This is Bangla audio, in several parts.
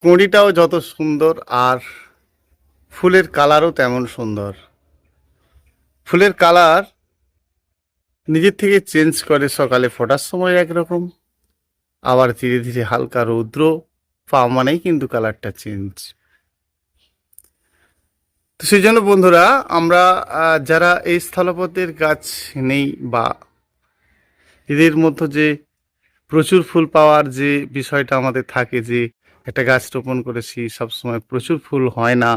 কুঁড়িটাও যত সুন্দর আর ফুলের কালারও তেমন সুন্দর। ফুলের কালার নিজের থেকে চেঞ্জ করে, সকালে ফোটার সময় একরকম, আবার ধীরে ধীরে হালকা রৌদ্র পাওয়া মানেই কিন্তু কালারটা চেঞ্জ। তো সেই জন্য বন্ধুরা, আমরা যারা এই স্থলপদ্মের গাছ নেই বা এদের মধ্যে যে প্রচুর ফুল পাওয়ার যে বিষয়টা আমাদের থাকে, যে একটা গাছ রোপণ করেছি সবসময় প্রচুর ফুল হয় না,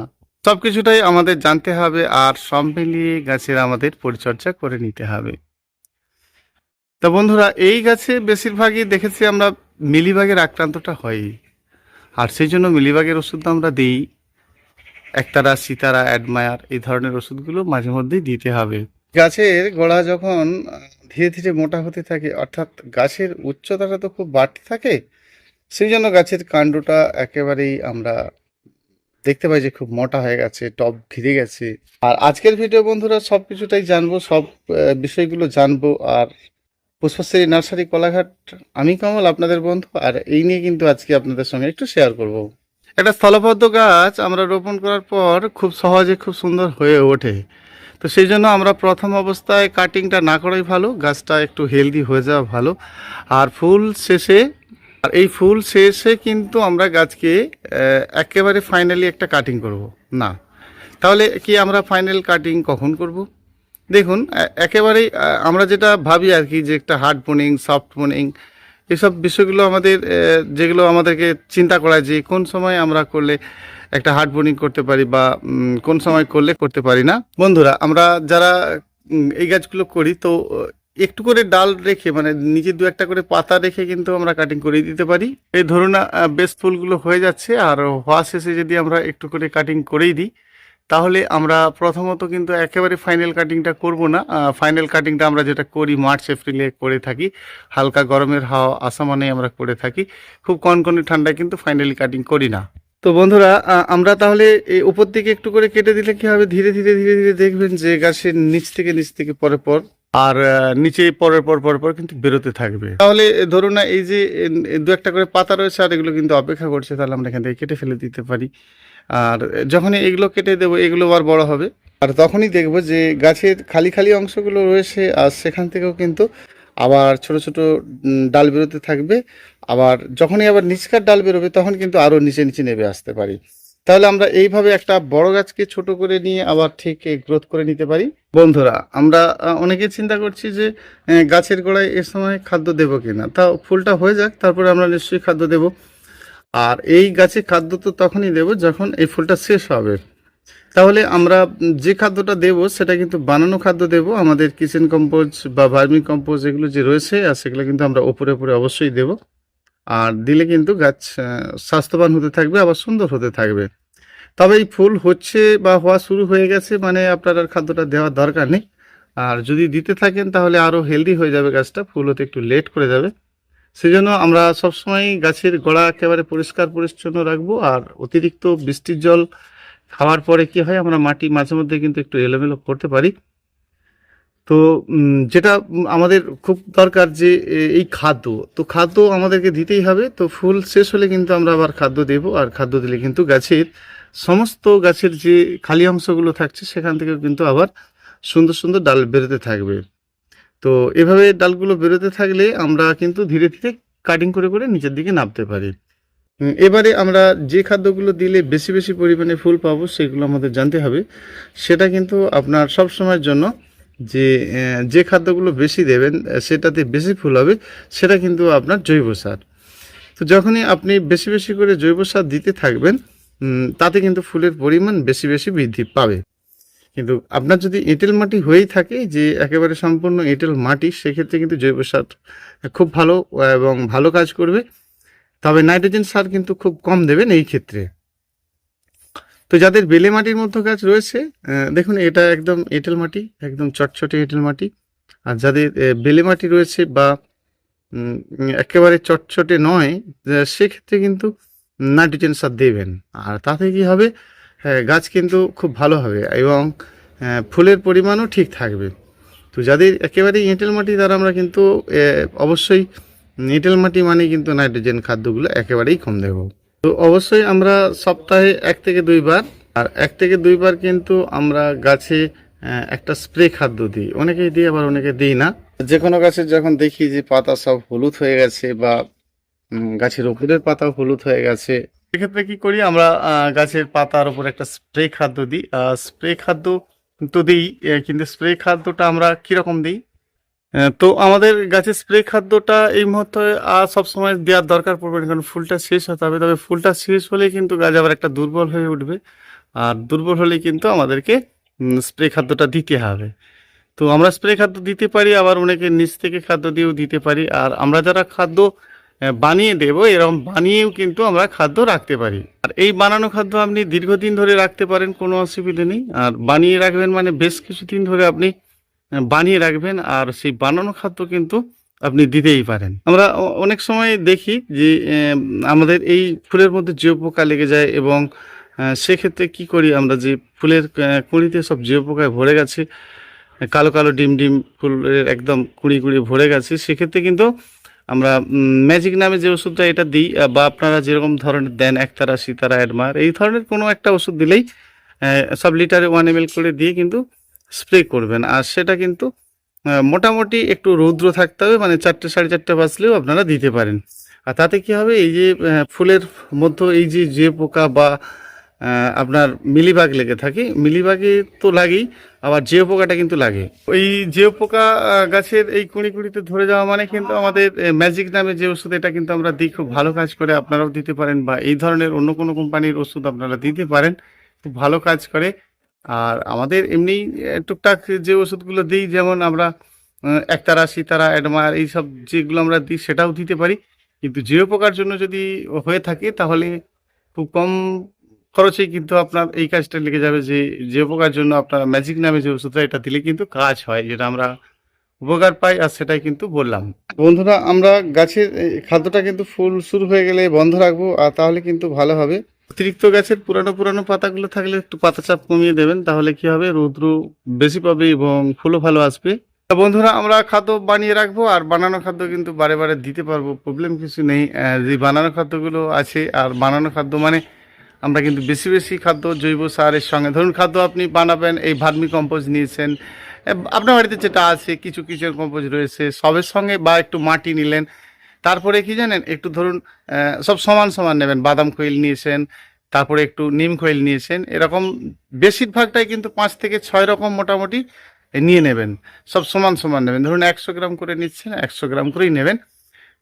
সব কিছুটাই আমাদের জানতে হবে আর সব মিলিয়ে গাছের আমাদের পরিচর্যা করে নিতে হবে। তা বন্ধুরা, এই গাছে বেশিরভাগই দেখেছি আমরা মিলিবাগের আক্রান্তটা হয়, আর সেই জন্য মিলিবাগের ওষুধ আমরা দিই। একতারা, সিতারা, অ্যাডমায়ার এই ধরনের ওষুধগুলো মাঝে মধ্যেই দিতে হবে। গাছের গোড়া যখন ধীরে ধীরে মোটা হতে থাকে, অর্থাৎ গাছের উচ্চতাটা তো খুব বাড়তে থাকে, সেই জন্য গাছের কাণ্ডটা একেবারেই আমরা দেখতে পাই যে খুব মোটা হয়ে গেছে, টব ঘিরে গেছে। আর আজকের ভিডিও বন্ধুরা সব কিছুটাই জানবো, সব বিষয়গুলো জানবো। আর পুষ্পশ্রী নার্সারি কোলাঘাট, আমি কমল আপনাদের বন্ধু, আর এই নিয়ে কিন্তু আজকে আপনাদের সঙ্গে একটু শেয়ার করব। একটা স্থলপদ্ম গাছ আমরা রোপণ করার পর খুব সহজে খুব সুন্দর হয়ে ওঠে। তো সেই জন্য আমরা প্রথম অবস্থায় কাটিংটা না করাই ভালো, গাছটা একটু হেলদি হয়ে যাওয়া ভালো। আর এই ফুল শেষে কিন্তু আমরা গাছকে একেবারে ফাইনালি একটা কাটিং করব না। তাহলে কি আমরা ফাইনাল কাটিং কখন করব? দেখুন, একেবারেই আমরা যেটা ভাবি আর কি, যে একটা হার্ড পোনিং, সফট পোনিং, এসব বিষয়গুলো আমাদের যেগুলো আমাদেরকে চিন্তা করায় যে কোন সময় আমরা করলে একটা হার্ড পোনিং করতে পারি বা কোন সময় করলে করতে পারি না। বন্ধুরা, আমরা যারা এই গাছগুলো করি, তো একটু করে ডাল রেখে, মানে নিচে দু একটা করে পাতা রেখে কিন্তু আমরা কাটিং করে দিতে পারি। এই ধরুন না, বেশ ফুলগুলো হয়ে যাচ্ছে, আর হওয়া শেষে যদি আমরা একটু করে কাটিং করেই দিই, তাহলে আমরা প্রথমত কিন্তু একেবারে ফাইনাল কাটিংটা করব না। ফাইনাল কাটিংটা আমরা যেটা করি মার্চ এপ্রিলে করে থাকি, হালকা গরমের হাওয়া আসা মানে আমরা করে থাকি। খুব কনকনে ঠান্ডায় কিন্তু ফাইনালি কাটিং করি না। তো বন্ধুরা, আমরা তাহলে এই উপর দিকে একটু করে কেটে দিলে কি হবে, ধীরে ধীরে ধীরে ধীরে দেখবেন যে গাছের নিচ থেকে পরে পর আর নিচে পরের পর কিন্তু বেরোতে থাকবে। তাহলে ধরুন না, এই যে দু একটা করে পাতা রয়েছে আর এগুলো কিন্তু অপেক্ষা করছে, তাহলে আমরা এখান থেকে কেটে ফেলে দিতে পারি। আর যখনই এগুলো কেটে দেবো, এগুলো আর বড় হবে, আর তখনই দেখবো যে গাছের খালি খালি অংশগুলো রয়েছে, আর সেখান থেকেও কিন্তু আবার ছোট ছোট ডাল বেরোতে থাকবে। আবার যখনই আবার নিচকার ডাল বেরোবে, তখন কিন্তু আরও নিচে নিচে নেমে আসতে পারি। তাহলে আমরা এইভাবে একটা বড় গাছকে ছোট করে নিয়ে আবার ঠিক গ্রোথ করে নিতে পারি। বন্ধুরা, আমরা অনেকে চিন্তা করছি যে গাছের গোড়ায় এ সময় খাদ্য দেবো কিনা, তা ফুলটা হয়ে যাক, তারপরে আমরা নিশ্চয়ই খাদ্য দেব। আর এই গাছে খাদ্য তো তখনই দেব যখন এই ফুলটা শেষ হবে। তাহলে আমরা যে খাদ্যটা দেব সেটা কিন্তু বানানো খাদ্য দেব, আমাদের কিচেন কম্পোজ বা ভার্মি কম্পোজ এগুলো যে রয়েছে, আর সেগুলো কিন্তু আমরা ওপরে অবশ্যই দেব। আর দিলে কিন্তু গাছ স্বাস্থ্যবান হতে থাকবে, আবার সুন্দর হতে থাকবে। তবে এই ফুল হচ্ছে বা হওয়া শুরু হয়ে গেছে মানে আপনার আর খাদ্যটা দেওয়ার দরকার নেই। আর যদি দিতে থাকেন তাহলে আরও হেলদি হয়ে যাবে গাছটা, ফুল হতে একটু লেট করে যাবে। সেজন্য আমরা সবসময় গাছের গোড়া একেবারে পরিষ্কার পরিচ্ছন্ন রাখবো। আর অতিরিক্ত বৃষ্টির জল খাওয়ার পরে কি হয়, আমরা মাটি মাঝে মধ্যে কিন্তু একটু এলোমেলো করতে পারি। তো যেটা আমাদের খুব দরকার যে এই খাদ্য, তো খাদ্য আমাদেরকে দিতেই হবে। তো ফুল শেষ হলে কিন্তু আমরা আবার খাদ্য দেব, আর খাদ্য দিলে কিন্তু গাছের যে খালি অংশগুলো থাকছে সেখান থেকেও কিন্তু আবার সুন্দর সুন্দর ডাল বেরোতে থাকবে। তো এভাবে ডালগুলো বেরোতে থাকলে আমরা কিন্তু ধীরে ধীরে কাটিং করে করে নিচের দিকে নামতে পারি। এবারে আমরা যে খাদ্যগুলো দিলে বেশি বেশি পরিমাণে ফুল পাবো সেগুলো আমাদের জানতে হবে। সেটা কিন্তু আপনার সব সময়ের জন্য যে খাদ্যগুলো বেশি দেবেন সেটাতে বেশি ফুল হবে, সেটা কিন্তু আপনার জৈব সার। তো যখনই আপনি বেশি বেশি করে জৈব সার দিতে থাকবেন, তাতে কিন্তু ফুলের পরিমাণ বেশি বেশি বৃদ্ধি পাবে। কিন্তু আপনার যদি এঁটেল মাটি হয়েই থাকে, যে একেবারে সম্পূর্ণ এঁটেল মাটি, সেক্ষেত্রে কিন্তু জৈব সার খুব ভালো এবং ভালো কাজ করবে। তবে নাইট্রোজেন সার কিন্তু খুব কম দেবেন এই ক্ষেত্রে। তো যাদের বেলে মাটির মধ্যে গাছ রয়েছে, দেখুন এটা একদম এঁটেল মাটি, একদম চটচটে এঁটেল মাটি। আর যাদের বেলে মাটি রয়েছে বা একেবারে চটচটে নয়, সেক্ষেত্রে কিন্তু নাইট্রোজেন সার দেবেন। আর তাতে কি হবে, গাছ কিন্তু খুব ভালো হবে এবং ফুলের পরিমাণও ঠিক থাকবে। তো যাদের একেবারেই এঁটেল মাটি, তারা আমরা কিন্তু অবশ্যই এঁটেল মাটি মানে কিন্তু নাইট্রোজেন খাদ্যগুলো একেবারেই কম দেব। তো অবশ্যই আমরা সপ্তাহে 1 থেকে 2 বার, আর 1 থেকে 2 বার কিন্তু আমরা গাছে একটা স্প্রে খাদ্য দিই। অনেকেই দিই, আবার অনেকে দিই না। যে কোনো গাছের যখন দেখি যে পাতা সব হলুদ হয়ে গেছে বা গাছের ওপরের পাতা হলুদ হয়ে গেছে, সেক্ষেত্রে কি করি আমরা গাছের পাতার উপর একটা স্প্রে খাদ্য দিই। স্প্রে খাদ্য তো দিই, কিন্তু স্প্রে খাদ্যটা আমরা কিরকম দিই? তো আমাদের গাছের স্প্রে খাদ্যটা এই মুহূর্তে সবসময় দেওয়ার দরকার পড়বে না, কারণ ফুলটা শেষ হতে হবে। তবে ফুলটা শেষ হলেই কিন্তু গাছ আবার একটা দুর্বল হয়ে উঠবে, আর দুর্বল হলেই কিন্তু আমাদেরকে স্প্রে খাদ্যটা দিতে হবে। তো আমরা স্প্রে খাদ্য দিতে পারি, আবার অনেকে নিচ থেকে খাদ্য দিয়েও দিতে পারি। আর আমরা যারা খাদ্য বানিয়ে দেবো, এরকম বানিয়েও কিন্তু আমরা খাদ্য রাখতে পারি। আর এই বানানো খাদ্য আপনি দীর্ঘদিন ধরে রাখতে পারেন, কোনো অসুবিধা নেই। আর বানিয়ে রাখবেন মানে বেশ কিছুদিন ধরে আপনি বানিয়ে রাখবেন, আর সেই বানানো খাদ্য কিন্তু আপনি দিতেই পারেন। আমরা অনেক সময় দেখি যে আমাদের এই ফুলের মধ্যে জিও পোকা লেগে যায়, এবং সেক্ষেত্রে কি করি আমরা, যে ফুলের কুঁড়িতে সব জিও পোকায় ভরে গেছে, কালো কালো ডিম ডিম ফুলের একদম কুঁড়ি কুঁড়ি ভরে গেছে, সেক্ষেত্রে কিন্তু আমরা ম্যাজিক নামে যে ওষুধটা এটা দিই, বা আপনারা যেরকম ধরনের দেন একতারা, সিতারা, অ্যাডমার, এই ধরনের কোনো একটা ওষুধ দিলেই সব লিটারে 1 ml করে দিয়ে কিন্তু স্প্রে করবেন। আর সেটা কিন্তু মোটামুটি একটু রৌদ্র থাকতে হবে, মানে 4টে 4:30 বাজলেও আপনারা দিতে পারেন। আর তাতে কি হবে, এই যে ফুলের মধ্যে এই যে পোকা বা আপনার মিলিবাগ লেগে থাকে, মিলিবাগে তো লাগেই, আবার জিও পোকাটা কিন্তু লাগে। ওই জিও পোকা গাছের এই কুঁড়ি কুঁড়িতে ধরে যাওয়া মানে কিন্তু আমাদের ম্যাজিক নামে যে ওষুধ, এটা কিন্তু আমরা দিই, খুব ভালো কাজ করে। আপনারাও দিতে পারেন, বা এই ধরনের অন্য কোনো কোম্পানির ওষুধ আপনারা দিতে পারেন, খুব ভালো কাজ করে। আর আমাদের এমনি টুকটাক যে ওষুধগুলো দিই, যেমন আমরা একতারা, সিতারা, অ্যাডমার, এইসব যেগুলো আমরা দিই সেটাও দিতে পারি। কিন্তু জিও পোকার জন্য যদি হয়ে থাকে, তাহলে খুব কম খরচেই কিন্তু আপনার এই কাজটা লেগে যাবে, যে জিও পোকার জন্য আপনারা ম্যাজিক নামে যে ওষুধটা, এটা দিলে কিন্তু কাজ হয়, যেটা আমরা উপকার পাই। আর সেটাই কিন্তু বললাম। বন্ধুরা, আমরা গাছের এই খাদ্যটা কিন্তু ফুল শুরু হয়ে গেলে বন্ধ রাখবো, আর তাহলে কিন্তু ভালো হবে। অতিরিক্ত গাছের পুরানো পুরানো পাতাগুলো থাকলে একটু পাতা চাপ কমিয়ে দেবেন, তাহলে কি হবে, রৌদ্র বেশি পাবে এবং ফুলও ভালো আসবে। তা বন্ধুরা, আমরা খাদ্য বানিয়ে রাখবো, আর বানানো খাদ্য কিন্তু বারে বারে দিতে পারবো, প্রবলেম কিছু নেই। যে বানানো খাদ্যগুলো আছে, আর বানানো খাদ্য মানে আমরা কিন্তু বেশি বেশি খাদ্য জৈব সারের সঙ্গে, ধরুন খাদ্য আপনি বানাবেন, এই ভার্মি কম্পোজ নিয়েছেন, আপনার বাড়িতে যেটা আছে, কিছু কিচেন কম্পোজ রয়েছে, সবের সঙ্গে, বা একটু মাটি নিলেন, তারপরে কি জানেন, একটু ধরুন সব সমান সমান নেবেন, বাদাম খৈল নিয়েছেন, তারপরে একটু নিম খৈল নিয়েছেন, এরকম বেশিরভাগটাই কিন্তু 5 থেকে 6 রকম মোটামুটি নিয়ে নেবেন, সব সমান সমান নেবেন। ধরুন 100 গ্রাম করে নিচ্ছেন, 100 গ্রাম করেই নেবেন।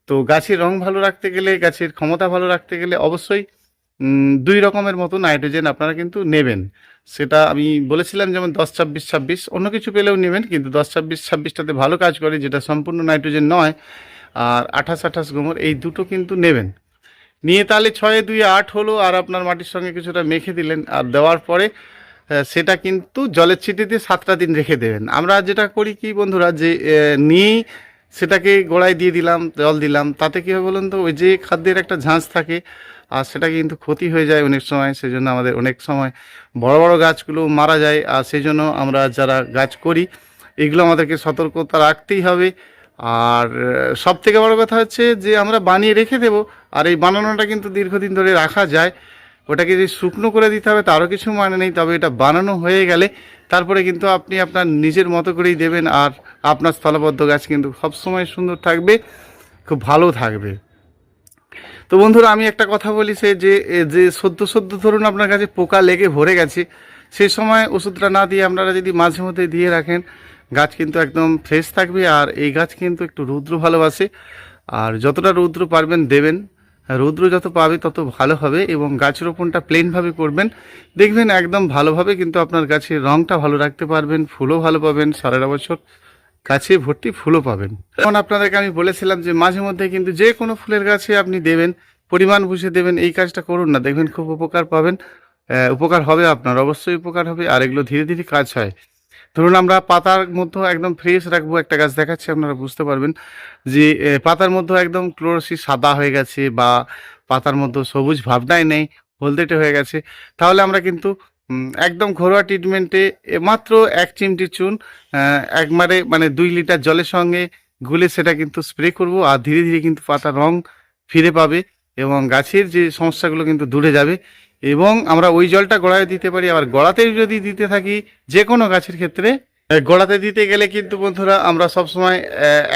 তো গাছের রং ভালো রাখতে গেলে, গাছের ক্ষমতা ভালো রাখতে গেলে অবশ্যই 2 রকমের মতো নাইট্রোজেন আপনারা কিন্তু নেবেন। সেটা আমি বলেছিলাম, যেমন 10-26-26, অন্য কিছু পেলেও নেবেন, কিন্তু 10-26-26টাতে ভালো কাজ করে, যেটা সম্পূর্ণ নাইট্রোজেন নয়। আর 28-28 গোমর, এই দুটো কিন্তু নেবেন। নিয়ে তাহলে 6-2-8 হলো, আর আপনার মাটির সঙ্গে কিছুটা মেখে দিলেন, আর দেওয়ার পরে সেটা কিন্তু জলের ছিটে দিয়ে 7টা দিন রেখে দেবেন। আমরা যেটা করি কি বন্ধুরা, যে নিয়েই সেটাকে গোড়ায় দিয়ে দিলাম, জল দিলাম, তাতে কী হবে বলুন তো, ওই যে খাদ্যের একটা ঝাঁঝ থাকে, আর সেটা কিন্তু ক্ষতি হয়ে যায় অনেক সময়। সেই জন্য আমাদের অনেক সময় বড় বড় গাছগুলো মারা যায়। আর সেই জন্য আমরা যারা গাছ করি, এগুলো আমাদেরকে সতর্কতা রাখতেই হবে। আর সব থেকে বড় কথা হচ্ছে যে আমরা বানিয়ে রেখে দেব, আর এই বানানোটা কিন্তু দীর্ঘদিন ধরে রাখা যায়। ওটাকে যে শুকনো করে দিতে হবে তারও কিছু মানে নেই, তবে এটা বানানো হয়ে গেলে তারপরে কিন্তু আপনি আপনার নিজের মতো করেই দেবেন, আর আপনার স্থলবদ্ধ গাছ কিন্তু সবসময় সুন্দর থাকবে, খুব ভালো থাকবে। তো বন্ধুরা, আমি একটা কথা বলি, সে যে যে সদ্য সদ্য ধরুন আপনার কাছে পোকা লেগে ভরে গেছে, সেই সময় ওষুধটা না দিয়ে আপনারা যদি মাঝে মধ্যে দিয়ে রাখেন, গাছ কিন্তু একদম ফ্রেশ থাকবে। আর এই গাছ কিন্তু একটু রৌদ্র ভালোবাসে, আর যতটা রৌদ্র পারবেন দেবেন, রৌদ্র যত পাবে তত ভালো হবে। এবং গাছ রোপণটা প্লেনভাবে করবেন, দেখবেন একদম ভালোভাবে কিন্তু আপনার গাছের রঙটা ভালো রাখতে পারবেন, ফুলও ভালো পাবেন, সারা বছর গাছে ভর্তি ফুলও পাবেন। যেমন আপনাদেরকে আমি বলেছিলাম যে মাঝে মধ্যে কিন্তু যে কোনো ফুলের গাছে আপনি দেবেন, পরিমাণ বুঝে দেবেন। এই কাজটা করুন না, দেখবেন খুব উপকার পাবেন, উপকার হবে, আপনার অবশ্যই উপকার হবে। আর এগুলো ধীরে ধীরে কাজ হয়। ধরুন আমরা পাতার মধ্যে একদম ফ্রেশ রাখবো, একটা গাছ দেখাচ্ছি, আপনারা বুঝতে পারবেন যে পাতার মধ্যে একদম ক্লোরোসিস সাদা হয়ে গেছে, বা পাতার মধ্যে সবুজ ভাবনাই নেই, হলদেটে হয়ে গেছে, তাহলে আমরা কিন্তু একদম ঘরোয়া ট্রিটমেন্টে মাত্র 1 চিমটি চুন একবারে মানে 2 লিটার জলের সঙ্গে গুলে সেটা কিন্তু স্প্রে করব, আর ধীরে ধীরে কিন্তু পাতার রং ফিরে পাবে, এবং গাছের যে সমস্যাগুলো কিন্তু দূরে যাবে। এবং আমরা ওই জলটা গোড়ায় দিতে পারি। আবার গোড়াতে যদি দিতে থাকি যে কোনো গাছের ক্ষেত্রে, গোড়াতে দিতে গেলে কিন্তু বন্ধুরা আমরা সবসময়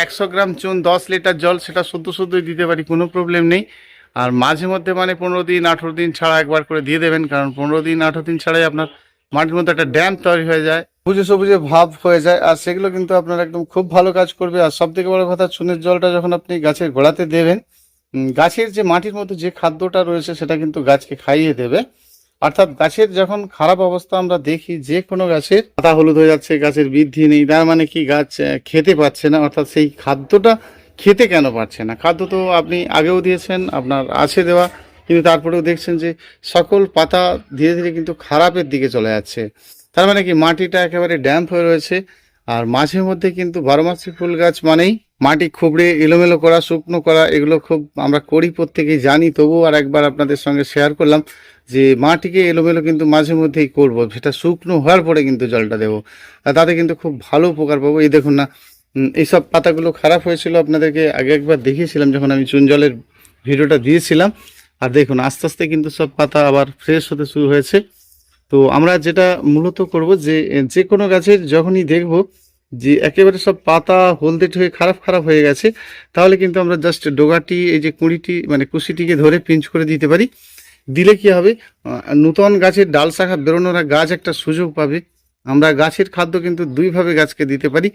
100 গ্রাম চুন 10 লিটার জল সেটা শুদ্ধ শুদ্ধই দিতে পারি, কোনো প্রবলেম নেই। আর মাঝে মধ্যে মানে 15 দিন 18 দিন ছাড়া একবার করে দিয়ে দেবেন, কারণ 15 দিন 18 দিন ছাড়াই আপনার মাটির মধ্যে একটা ড্যাম তৈরি হয়ে যায়, সবুজে সবুজে ভাব হয়ে যায়, আর সেগুলো কিন্তু আপনার একদম খুব ভালো কাজ করবে। আর সব থেকে বড় কথা, চুনের জলটা যখন আপনি গাছের গোড়াতে দেবেন, গাছের যে মাটির মধ্যে যে খাদ্যটা রয়েছে সেটা কিন্তু গাছকে খাইয়ে দেবে। অর্থাৎ গাছের যখন খারাপ অবস্থা আমরা দেখি, যে কোনো গাছের পাতা হলুদ হয়ে যাচ্ছে, গাছের বৃদ্ধি নেই, তার মানে কি গাছ খেতে পাচ্ছে না। অর্থাৎ সেই খাদ্যটা খেতে কেন পারছে না? খাদ্য তো আপনি আগেও দিয়েছেন, আপনার আছে দেওয়া, কিন্তু তারপরেও দেখছেন যে সকল পাতা ধীরে ধীরে কিন্তু খারাপের দিকে চলে যাচ্ছে। তার মানে কি মাটিটা একেবারে ড্যাম্প হয়ে রয়েছে। আর মাঝে মধ্যে কিন্তু বারোমাসি ফুল গাছ মানেই মাটি খুবড়ে এলোমেলো করা, শুকনো করা, এগুলো খুব আমরা করি, প্রত্যেকেই জানি। তবুও আর একবার আপনাদের সঙ্গে শেয়ার করলাম যে মাটিকে এলোমেলো কিন্তু মাঝে মধ্যেই করবো, সেটা শুকনো হওয়ার পরে কিন্তু জলটা দেবো, তাতে কিন্তু খুব ভালো উপকার পাবো। এই দেখুন না, এইসব পাতাগুলো খারাপ হয়েছিল, আপনাদেরকে আগে একবার দেখিয়েছিলাম যখন আমি চুন জলের ভিডিওটা দিয়েছিলাম। আর দেখুন আস্তে আস্তে কিন্তু সব পাতা আবার ফ্রেশ হতে শুরু হয়েছে। তো আমরা যেটা মূলত করব, যে কোনো গাছের যখনই দেখব যে একেবারে সব পাতা হলদেট হয়ে খারাপ খারাপ হয়ে গেছে, তাহলে কিন্তু আমরা জাস্ট ডোগাটি, এই যে কুঁড়িটি মানে কুশিটিকে ধরে পিঞ্চ করে দিতে পারি। দিলে কি হবে, নূতন গাছের ডাল শাখা বেরোনোর গাছ একটা সুযোগ পাবে। আমরা গাছের খাদ্য কিন্তু দুইভাবে গাছকে দিতে পারি,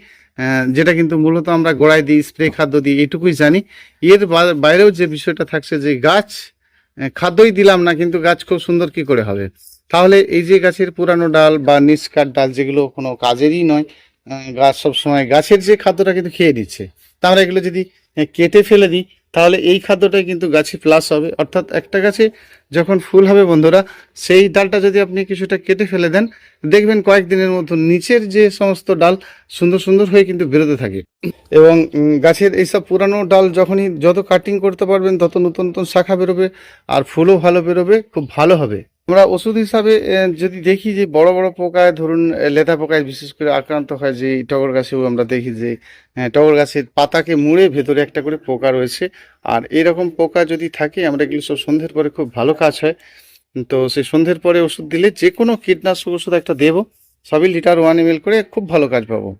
যেটা কিন্তু মূলত আমরা গোড়ায় দিই, স্প্রে খাদ্য দিই, এটুকুই জানি। এর বাইরেও যে বিষয়টা থাকছে যে গাছ খাদ্যই দিলাম না, কিন্তু গাছ খুব সুন্দর কি করে হবে? তাহলে এই যে গাছের পুরানো ডাল বা নিষ্কাট ডাল, যেগুলো কোনো কাজেরই নয়, গাছ সবসময় গাছের যে খাদ্যটা কিন্তু খেয়ে দিচ্ছে, তা আমরা এগুলো যদি কেটে ফেলে দিই, তাহলে এই খাদ্যটাই কিন্তু গাছে প্লাস হবে। অর্থাৎ একটা গাছে যখন ফুল হবে বন্ধুরা, সেই ডালটা যদি আপনি কিছুটা কেটে ফেলে দেন, দেখবেন কয়েকদিনের মতো নিচের যে সমস্ত ডাল সুন্দর সুন্দর হয়ে কিন্তু বেরোতে থাকে। এবং গাছের এইসব পুরানো ডাল যখনই যত কাটিং করতে পারবেন, তত নতুন নতুন শাখা বেরোবে, আর ফুলও ভালো বেরোবে, খুব ভালো হবে। আমরা ওষুধ হিসাবে যদি দেখি যে বড় বড় পোকায়, ধরুন লেদা পোকায় বিশেষ করে আক্রান্ত হয়, যে টগর গাছেও আমরা দেখি যে টগর গাছের পাতাকে মুড়ে ভেতরে একটা করে পোকা রয়েছে। আর এরকম পোকা যদি থাকে, আমরা এগুলো সব সন্ধ্যের পরে খুব ভালো কাজ হয়। তো সেই সন্ধ্যের পরে ওষুধ দিলে, যে কোনো কীটনাশক ওষুধ একটা দেবো, সবই লিটার 1 ml করে, খুব ভালো কাজ পাবো।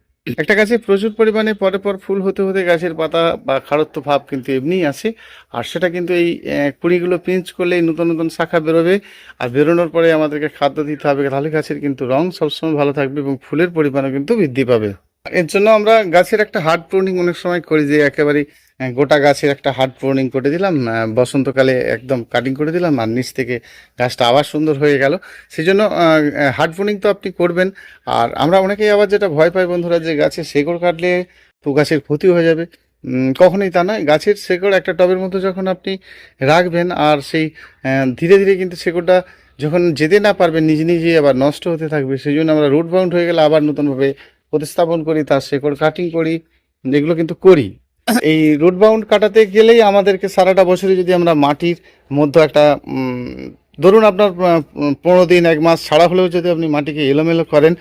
একটা গাছে প্রচুর পরিমাণে পরে পর ফুল হতে হতে গাছের পাতা বা খাড়ত্ব ভাব কিন্তু এমনিই আসে। আর সেটা কিন্তু এই কুড়িগুলো পিঞ্চ করলেই নতুন নতুন শাখা বেরোবে। আর বেরোনোর পরে আমাদেরকে খাদ্য দিতে হবে, তাহলে গাছের কিন্তু রং সবসময় ভালো থাকবে এবং ফুলের পরিমাণও কিন্তু বৃদ্ধি পাবে। এর জন্য আমরা গাছের একটা হার্ড প্রুনিং অনেক সময় করি, যে একেবারে গোটা গাছের একটা হার্ড প্রুনিং করে দিলাম, বসন্তকালে একদম কাটিং করে দিলাম, আর নিচ থেকে গাছটা আবার সুন্দর হয়ে গেল। সেই জন্য হার্ড প্রুনিং তো আপনি করবেন। আর আমরা অনেকেই আবার যেটা ভয় পাই বন্ধুরা, যে গাছের শেকড় কাটলে তো গাছের ক্ষতি হয়ে যাবে। কখনোই তা নয়। গাছের শেকড় একটা টবের মধ্যে যখন আপনি রাখবেন, আর সেই ধীরে ধীরে কিন্তু শেকড়টা যখন যেতে না পারবেন, নিজে নিজেই আবার নষ্ট হতে থাকবে। সেই জন্য আমরা রুট বাউন্ড হয়ে গেলে আবার নতুনভাবে প্রতিস্থাপন করি, তার শেকড় কাটিং করি, এগুলো কিন্তু করি। এই রুট বাউন্ড কাটাতে গেলেই আমাদেরকে সারাটা বছরই যদি আমরা মাটির মধ্যে একটা ধরুন আপনার 15 দিন 1 মাস ছাড়া হলেও যদি আপনি মাটিকে এলোমেলো করেন,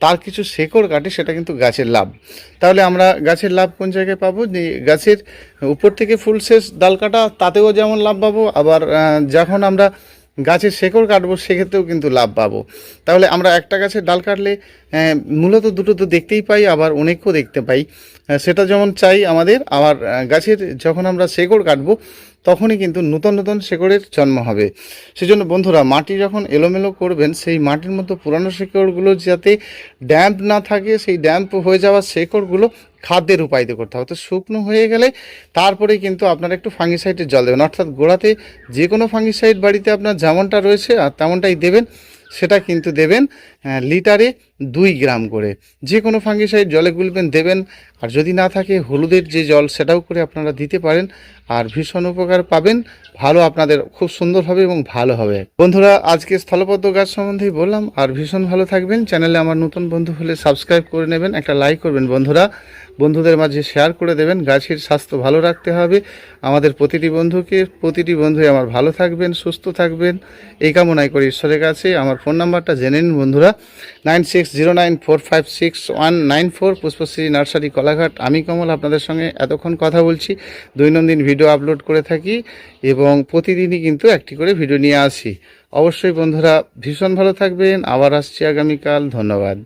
তার কিছু শেকড় কাটে, সেটা কিন্তু গাছের লাভ। তাহলে আমরা গাছের লাভ কোন জায়গায় পাবো? যে গাছের উপর থেকে ফুল শেষ ডাল কাটা, তাতেও যেমন লাভ পাবো, আবার যখন আমরা গাছের শেকড় কাটবো সেক্ষেত্রেও কিন্তু লাভ পাবো। তাহলে আমরা একটা গাছের ডাল কাটলে মূলত দুটো তো দেখতেই পাই, আবার অনেকও দেখতে পাই। সেটা যেমন চাই আমাদের। আবার গাছের যখন আমরা শেকড় কাটবো, তখনই কিন্তু নতুন নতুন শেকড়ের জন্ম হবে। সেজন্য বন্ধুরা, মাটি যখন এলোমেলো করবেন, সেই মাটির মধ্যে পুরানো শেকড়গুলো যাতে ড্যাম্প না থাকে, সেই ড্যাম্প হয়ে যাওয়া শেকড়গুলো খাদ্যে রূপায়িত করতে হবে। তো শুকনো হয়ে গেলে তারপরে কিন্তু আপনারা একটু ফাঙ্গিসাইডের জল দেবেন। অর্থাৎ গোড়াতে যে কোনো ফাঙ্গিসাইড বাড়িতে আপনার যেমনটা রয়েছে আর তেমনটাই দেবেন। সেটা কিন্তু দেবেন লিটারে 2 গ্রাম করে। যে কোনো ফাঙ্গিসাইড জলে গুলবেন, দেবেন। আর যদি না থাকে হলুদের যে জল, সেটাও করে আপনারা দিতে পারেন। আর ভীষণ উপকার পাবেন, ভালো আপনাদের খুব সুন্দর হবে এবং ভালো হবে। বন্ধুরা, আজকে স্থলপদ্ম গাছ সম্বন্ধেই বললাম। আর ভীষণ ভালো থাকবেন। চ্যানেলে আমার নতুন বন্ধু হলে সাবস্ক্রাইব করে নেবেন, একটা লাইক করবেন বন্ধুরা। বন্ধুদের মাঝে শেয়ার করে দেবেন। গাছের স্বাস্থ্য ভালো রাখতে হবে আমাদের প্রতিটি বন্ধুই আমার ভালো থাকবেন, সুস্থ থাকবেন এই কামনাই করি ঈশ্বরের কাছে। আমার ফোন নাম্বারটা জেনে নিন বন্ধুরা, 9609456194, পুষ্পশ্রী নার্সারি কলাঘাট। আমি কমল আপনাদের সঙ্গে এতক্ষণ কথা বলছি। দৈনন্দিন ভিডিও আপলোড করে থাকি এবং প্রতিদিনই কিন্তু একটি করে ভিডিও নিয়ে আসি। অবশ্যই বন্ধুরা ভীষণ ভালো থাকবেন। আবার আসছি আগামীকাল। ধন্যবাদ।